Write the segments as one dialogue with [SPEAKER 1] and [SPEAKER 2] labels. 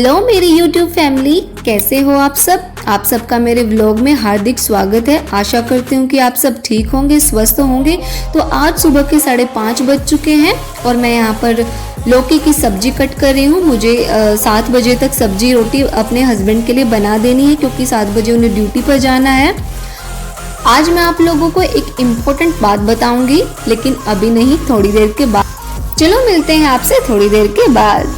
[SPEAKER 1] Hello मेरी YouTube family, कैसे हो आप सब। आप सबका मेरे व्लॉग में हार्दिक स्वागत है। आशा करती हूँ कि आप सब ठीक होंगे, स्वस्थ होंगे। तो आज सुबह के 5:30 बज चुके हैं और मैं यहाँ पर लौकी की सब्जी कट कर रही हूँ। मुझे 7 बजे तक सब्जी रोटी अपने हस्बैंड के लिए बना देनी है क्योंकि 7 बजे उन्हें ड्यूटी पर जाना है। आज मैं आप लोगों को एक इम्पोर्टेंट बात बताऊंगी, लेकिन अभी नहीं, थोड़ी देर के बाद। चलो मिलते हैं आपसे थोड़ी देर के बाद।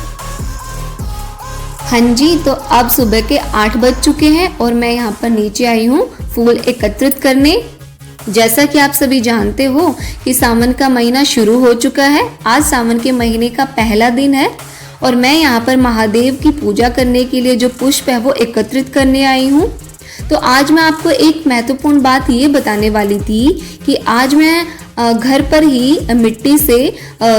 [SPEAKER 1] हाँ जी, तो अब सुबह के 8 बज चुके हैं और मैं यहाँ पर नीचे आई हूँ फूल एकत्रित करने। जैसा कि आप सभी जानते हो कि सावन का महीना शुरू हो चुका है। आज सावन के महीने का पहला दिन है और मैं यहाँ पर महादेव की पूजा करने के लिए जो पुष्प है वो एकत्रित करने आई हूँ। तो आज मैं आपको एक महत्वपूर्ण बात ये बताने वाली थी कि आज मैं घर पर ही मिट्टी से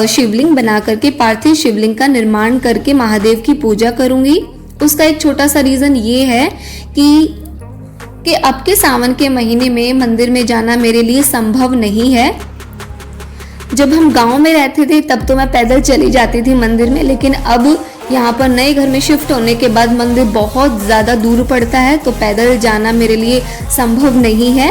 [SPEAKER 1] शिवलिंग बना करके, पार्थिव शिवलिंग का निर्माण करके महादेव की पूजा करूंगी। उसका एक छोटा सा रीज़न ये है कि अब के सावन के महीने में मंदिर में जाना मेरे लिए संभव नहीं है। जब हम गांव में रहते थे तब तो मैं पैदल चली जाती थी मंदिर में, लेकिन अब यहाँ पर नए घर में शिफ्ट होने के बाद मंदिर बहुत ज़्यादा दूर पड़ता है, तो पैदल जाना मेरे लिए संभव नहीं है।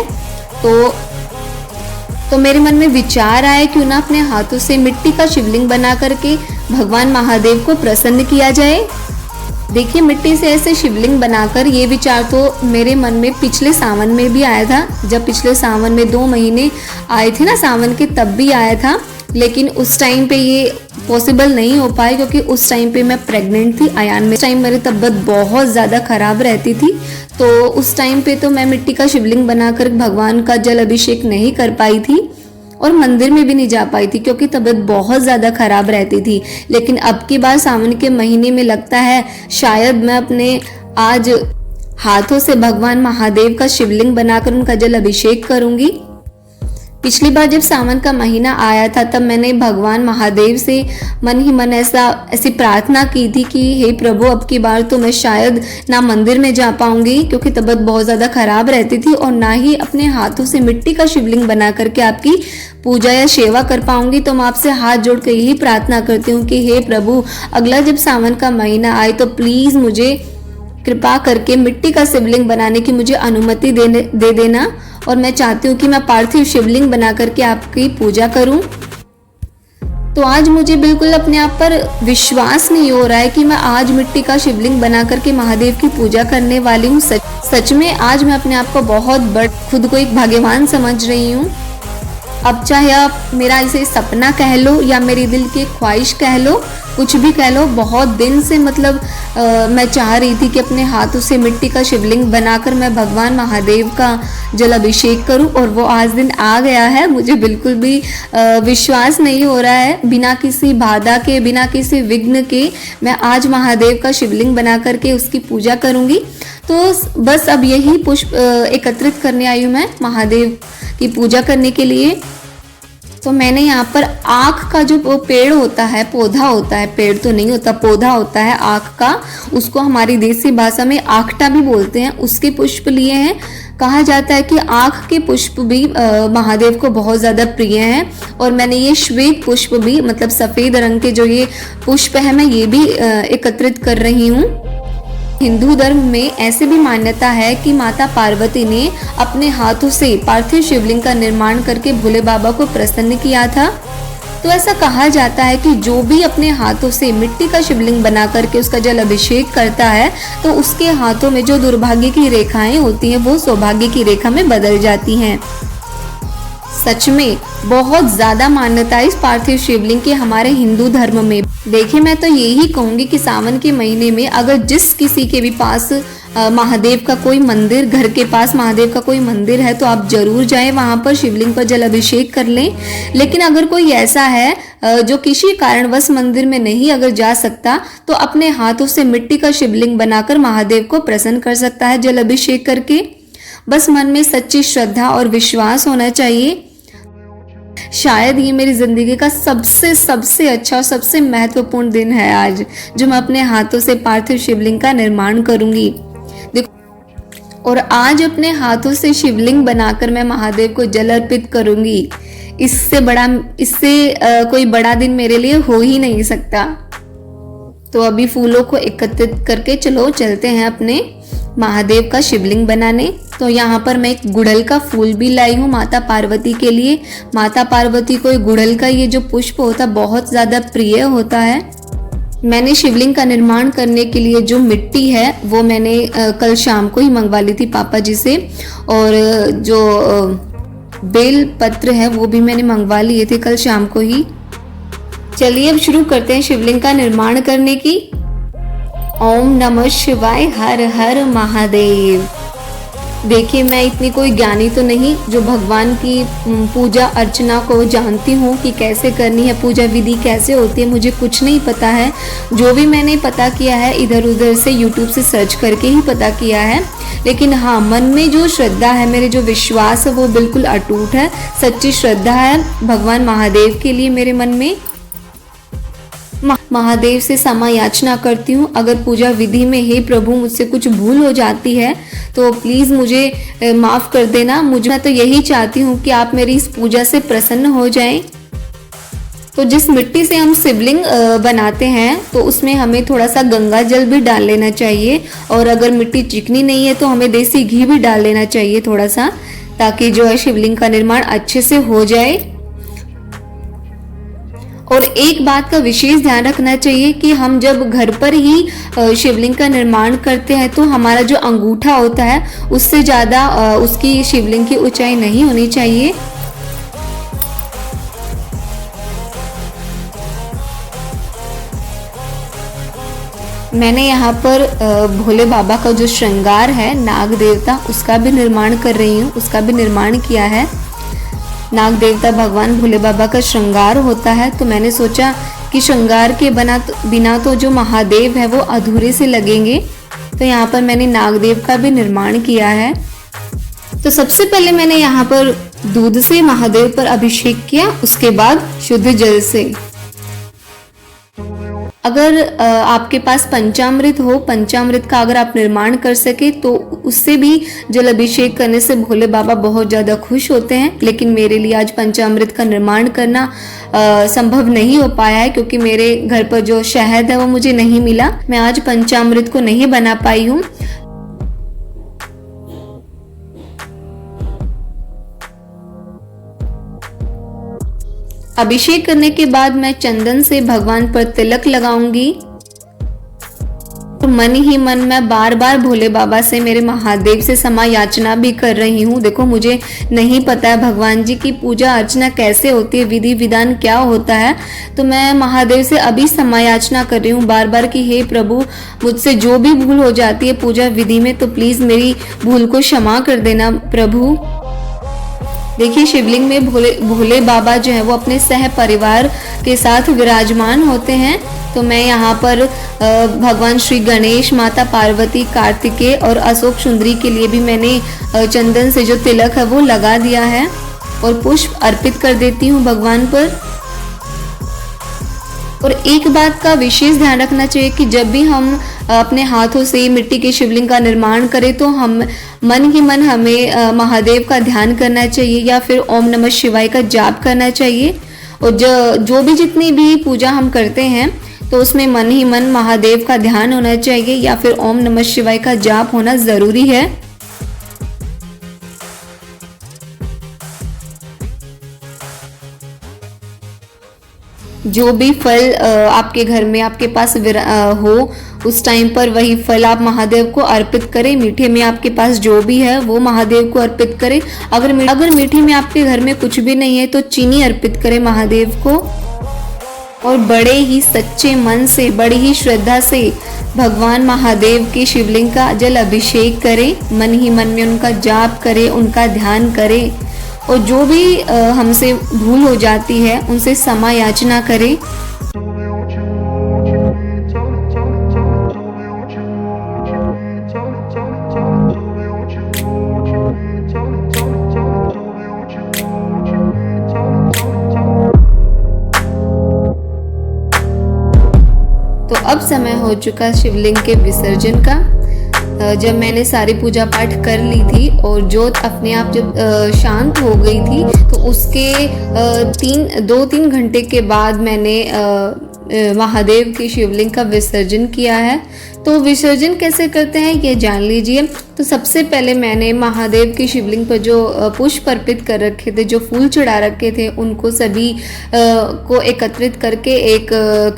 [SPEAKER 1] तो मेरे मन में विचार आया क्यों ना अपने हाथों से मिट्टी का शिवलिंग बना करके भगवान महादेव को प्रसन्न किया जाए। देखिए, मिट्टी से ऐसे शिवलिंग बनाकर, ये विचार तो मेरे मन में पिछले सावन में भी आया था। जब पिछले सावन में 2 महीने आए थे ना सावन के, तब भी आया था, लेकिन उस टाइम पे ये पॉसिबल नहीं हो पाया क्योंकि उस टाइम पे मैं प्रेग्नेंट थी अयान में। उस टाइम मेरी तबीयत बहुत ज़्यादा ख़राब रहती थी, तो उस टाइम पे तो मैं मिट्टी का शिवलिंग बनाकर भगवान का जल अभिषेक नहीं कर पाई थी और मंदिर में भी नहीं जा पाई थी क्योंकि तबीयत बहुत ज़्यादा ख़राब रहती थी। लेकिन अब की बार सावन के महीने में लगता है शायद मैं अपने आज हाथों से भगवान महादेव का शिवलिंग बनाकर उनका जल अभिषेक करूँगी। पिछली बार जब सावन का महीना आया था तब मैंने भगवान महादेव से मन ही मन ऐसी प्रार्थना की थी कि हे प्रभु, अब की बार तो मैं शायद ना मंदिर में जा पाऊंगी क्योंकि तबीयत बहुत ज़्यादा ख़राब रहती थी, और ना ही अपने हाथों से मिट्टी का शिवलिंग बना करके आपकी पूजा या सेवा कर पाऊंगी। तो मैं आपसे हाथ जोड़ कर यही प्रार्थना करती हूँ कि हे प्रभु, अगला जब सावन का महीना आए तो प्लीज़ मुझे कृपा करके मिट्टी का शिवलिंग बनाने की मुझे अनुमति दे देना। और मैं चाहती हूँ कि मैं पार्थिव शिवलिंग बना करके आपकी पूजा करूँ। तो आज मुझे बिल्कुल अपने आप पर विश्वास नहीं हो रहा है कि मैं आज मिट्टी का शिवलिंग बना करके महादेव की पूजा करने वाली हूँ। सच में आज मैं अपने आप को बहुत खुद को एक भाग्यवान समझ रही हूँ। अब चाहे आप मेरा इसे सपना कह लो या मेरी दिल की ख्वाहिश कह लो, कुछ भी कह लो, बहुत दिन से मैं चाह रही थी कि अपने हाथों से मिट्टी का शिवलिंग बनाकर मैं भगवान महादेव का जल अभिषेक करूं, और वो आज दिन आ गया है। मुझे बिल्कुल भी विश्वास नहीं हो रहा है। बिना किसी बाधा के, बिना किसी विघ्न के मैं आज महादेव का शिवलिंग बना करके उसकी पूजा करूंगी। तो बस अब यही पुष्प एकत्रित करने आई हूँ मैं महादेव की पूजा करने के लिए। तो मैंने यहाँ पर आँख का जो पेड़ होता है, पौधा होता है, पेड़ तो नहीं होता, पौधा होता है आँख का, उसको हमारी देसी भाषा में आखटा भी बोलते हैं, उसके पुष्प लिए हैं। कहा जाता है कि आँख के पुष्प भी महादेव को बहुत ज़्यादा प्रिय हैं। और मैंने ये श्वेत पुष्प भी, मतलब सफ़ेद रंग के जो ये पुष्प है, मैं ये भी एकत्रित कर रही हूँ। हिंदू धर्म में ऐसे भी मान्यता है कि माता पार्वती ने अपने हाथों से पार्थिव शिवलिंग का निर्माण करके भोले बाबा को प्रसन्न किया था। तो ऐसा कहा जाता है कि जो भी अपने हाथों से मिट्टी का शिवलिंग बना करके उसका जल अभिषेक करता है तो उसके हाथों में जो दुर्भाग्य की रेखाएं होती हैं वो सौभाग्य की रेखा में बदल जाती हैं। सच में बहुत ज़्यादा मान्यता है इस पार्थिव शिवलिंग की हमारे हिंदू धर्म में। देखिए, मैं तो यही कहूँगी कि सावन के महीने में अगर जिस किसी के भी पास महादेव का कोई मंदिर, घर के पास महादेव का कोई मंदिर है, तो आप जरूर जाएं, वहाँ पर शिवलिंग पर जल अभिषेक कर लें। लेकिन अगर कोई ऐसा है जो किसी कारणवश मंदिर में नहीं अगर जा सकता, तो अपने हाथों से मिट्टी का शिवलिंग बनाकर महादेव को प्रसन्न कर सकता है जल अभिषेक करके। बस मन में सच्ची श्रद्धा और विश्वास होना चाहिए। शायद ये मेरी ज़िंदगी का सबसे अच्छा और सबसे महत्वपूर्ण दिन है आज, जो मैं अपने हाथों से पार्थिव शिवलिंग का निर्माण करूंगी। देखो, और आज अपने हाथों से शिवलिंग बनाकर मैं महादेव को जल अर्पित करूंगी। इससे कोई बड़ा दिन मेरे लिए हो ही नहीं सकता। तो अभी फूलों को एकत्रित करके चलो चलते हैं अपने महादेव का शिवलिंग बनाने। तो यहाँ पर मैं एक गुड़हल का फूल भी लाई हूँ माता पार्वती के लिए। माता पार्वती को गुड़हल का ये जो पुष्प होता है बहुत ज़्यादा प्रिय होता है। मैंने शिवलिंग का निर्माण करने के लिए जो मिट्टी है वो मैंने कल शाम को ही मंगवा ली थी पापा जी से, और जो बेल पत्र है वो भी मैंने मंगवा लिए थे कल शाम को ही। चलिए अब शुरू करते हैं शिवलिंग का निर्माण करने की। ओम नमः शिवाय, हर हर महादेव। देखिए मैं इतनी कोई ज्ञानी तो नहीं जो भगवान की पूजा अर्चना को जानती हूँ कि कैसे करनी है, पूजा विधि कैसे होती है, मुझे कुछ नहीं पता है। जो भी मैंने पता किया है इधर उधर से यूट्यूब से सर्च करके ही पता किया है। लेकिन हाँ, मन में जो श्रद्धा है, मेरे जो विश्वास है वो बिल्कुल अटूट है, सच्ची श्रद्धा है भगवान महादेव के लिए मेरे मन में। महादेव से क्षमा याचना करती हूँ अगर पूजा विधि में हे प्रभु मुझसे कुछ भूल हो जाती है तो प्लीज़ मुझे माफ़ कर देना। मैं तो यही चाहती हूँ कि आप मेरी इस पूजा से प्रसन्न हो जाएं। तो जिस मिट्टी से हम शिवलिंग बनाते हैं तो उसमें हमें थोड़ा सा गंगा जल भी डाल लेना चाहिए, और अगर मिट्टी चिकनी नहीं है तो हमें देसी घी भी डाल लेना चाहिए थोड़ा सा, ताकि जो है शिवलिंग का निर्माण अच्छे से हो जाए। और एक बात का विशेष ध्यान रखना चाहिए कि हम जब घर पर ही शिवलिंग का निर्माण करते हैं तो हमारा जो अंगूठा होता है उससे ज़्यादा उसकी शिवलिंग की ऊंचाई नहीं होनी चाहिए। मैंने यहाँ पर भोले बाबा का जो श्रृंगार है नाग देवता, उसका भी निर्माण कर रही हूँ, उसका भी निर्माण किया है। नाग देवता भगवान भोले बाबा का श्रृंगार होता है, तो मैंने सोचा कि श्रृंगार के बिना तो जो महादेव है वो अधूरे से लगेंगे। तो यहाँ पर मैंने नागदेव का भी निर्माण किया है। तो सबसे पहले मैंने यहाँ पर दूध से महादेव पर अभिषेक किया, उसके बाद शुद्ध जल से। अगर आपके पास पंचामृत हो, पंचामृत का अगर आप निर्माण कर सके तो उससे भी जल अभिषेक करने से भोले बाबा बहुत ज़्यादा खुश होते हैं। लेकिन मेरे लिए आज पंचामृत का निर्माण करना संभव नहीं हो पाया है, क्योंकि मेरे घर पर जो शहद है वो मुझे नहीं मिला। मैं आज पंचामृत को नहीं बना पाई हूँ। अभिषेक करने के बाद मैं चंदन से भगवान पर तिलक लगाऊंगी। तो मन ही मन मैं बार बार भोले बाबा से, मेरे महादेव से क्षमा याचना भी कर रही हूँ। देखो मुझे नहीं पता है भगवान जी की पूजा अर्चना कैसे होती है, विधि विधान क्या होता है, तो मैं महादेव से अभी क्षमा याचना कर रही हूँ बार बार कि हे प्रभु, मुझसे जो भी भूल हो जाती है पूजा विधि में तो प्लीज़ मेरी भूल को क्षमा कर देना प्रभु। देखिए शिवलिंग में भोले बाबा जो है वो अपने सह परिवार के साथ विराजमान होते हैं। तो मैं यहाँ पर भगवान श्री गणेश, माता पार्वती, कार्तिकेय और अशोक सुंदरी के लिए भी मैंने चंदन से जो तिलक है वो लगा दिया है और पुष्प अर्पित कर देती हूँ भगवान पर। और एक बात का विशेष ध्यान रखना चाहिए कि जब भी हम अपने हाथों से मिट्टी के शिवलिंग का निर्माण करें तो हम मन ही मन हमें महादेव का ध्यान करना चाहिए या फिर ओम नमः शिवाय का जाप करना चाहिए। और जो भी जितनी भी पूजा हम करते हैं तो उसमें मन ही मन महादेव का ध्यान होना चाहिए या फिर ओम नमः शिवाय का जाप होना ज़रूरी है। जो भी फल आपके घर में आपके पास हो उस टाइम पर वही फल आप महादेव को अर्पित करें। मीठे में आपके पास जो भी है वो महादेव को अर्पित करें। अगर मीठे में आपके घर में कुछ भी नहीं है तो चीनी अर्पित करें महादेव को। और बड़े ही सच्चे मन से, बड़ी ही श्रद्धा से भगवान महादेव के शिवलिंग का जल अभिषेक करें। मन ही मन में उनका जाप करें, उनका ध्यान करें और जो भी हमसे भूल हो जाती है उनसे क्षमा याचना करें। तो अब समय हो चुका शिवलिंग के विसर्जन का। जब मैंने सारी पूजा पाठ कर ली थी और ज्योत अपने आप जब शांत हो गई थी तो उसके 2-3 घंटे के बाद मैंने महादेव की शिवलिंग का विसर्जन किया है। तो विसर्जन कैसे करते हैं ये जान लीजिए। तो सबसे पहले मैंने महादेव की शिवलिंग पर जो पुष्प अर्पित कर रखे थे, जो फूल चढ़ा रखे थे, उनको सभी को एकत्रित करके एक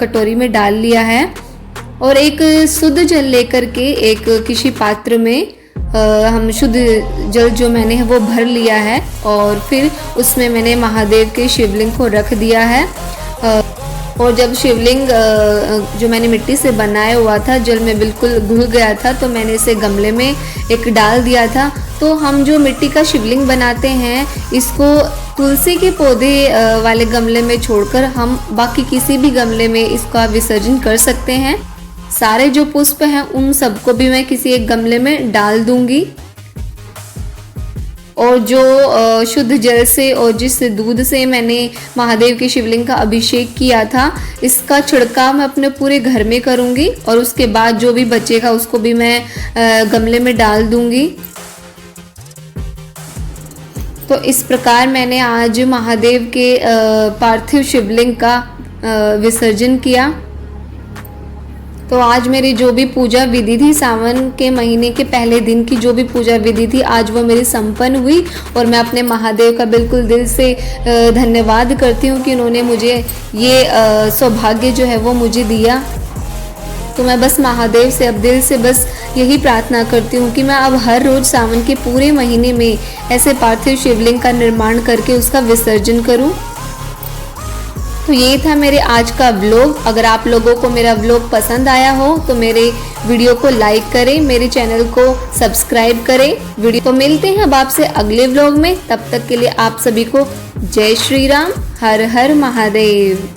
[SPEAKER 1] कटोरी में डाल लिया है और एक शुद्ध जल लेकर के एक किसी पात्र में हम शुद्ध जल जो मैंने है वो भर लिया है और फिर उसमें मैंने महादेव के शिवलिंग को रख दिया है। और जब शिवलिंग जो मैंने मिट्टी से बनाया हुआ था जल में बिल्कुल घुल गया था, तो मैंने इसे गमले में एक डाल दिया था। तो हम जो मिट्टी का शिवलिंग बनाते हैं इसको तुलसी के पौधे वाले गमले में छोड़कर हम बाकी किसी भी गमले में इसका विसर्जन कर सकते हैं। सारे जो पुष्प हैं उन सबको भी मैं किसी एक गमले में डाल दूंगी और जो शुद्ध जल से और जिस दूध से मैंने महादेव की शिवलिंग का अभिषेक किया था, इसका छिड़काव मैं अपने पूरे घर में करूंगी और उसके बाद जो भी बचेगा उसको भी मैं गमले में डाल दूंगी। तो इस प्रकार मैंने आज महादेव के पार्थिव शिवलिंग का विसर्जन किया। तो आज मेरी जो भी पूजा विधि थी, सावन के महीने के पहले दिन की जो भी पूजा विधि थी, आज वो मेरी संपन्न हुई और मैं अपने महादेव का बिल्कुल दिल से धन्यवाद करती हूँ कि उन्होंने मुझे ये सौभाग्य जो है वो मुझे दिया। तो मैं बस महादेव से अब दिल से बस यही प्रार्थना करती हूँ कि मैं अब हर रोज़ सावन के पूरे महीने में ऐसे पार्थिव शिवलिंग का निर्माण करके उसका विसर्जन करूँ। तो ये था मेरे आज का व्लॉग। अगर आप लोगों को मेरा व्लॉग पसंद आया हो तो मेरे वीडियो को लाइक करें, मेरे चैनल को सब्सक्राइब करें। वीडियो तो मिलते हैं अब आपसे अगले व्लॉग में। तब तक के लिए आप सभी को जय श्री राम, हर हर महादेव।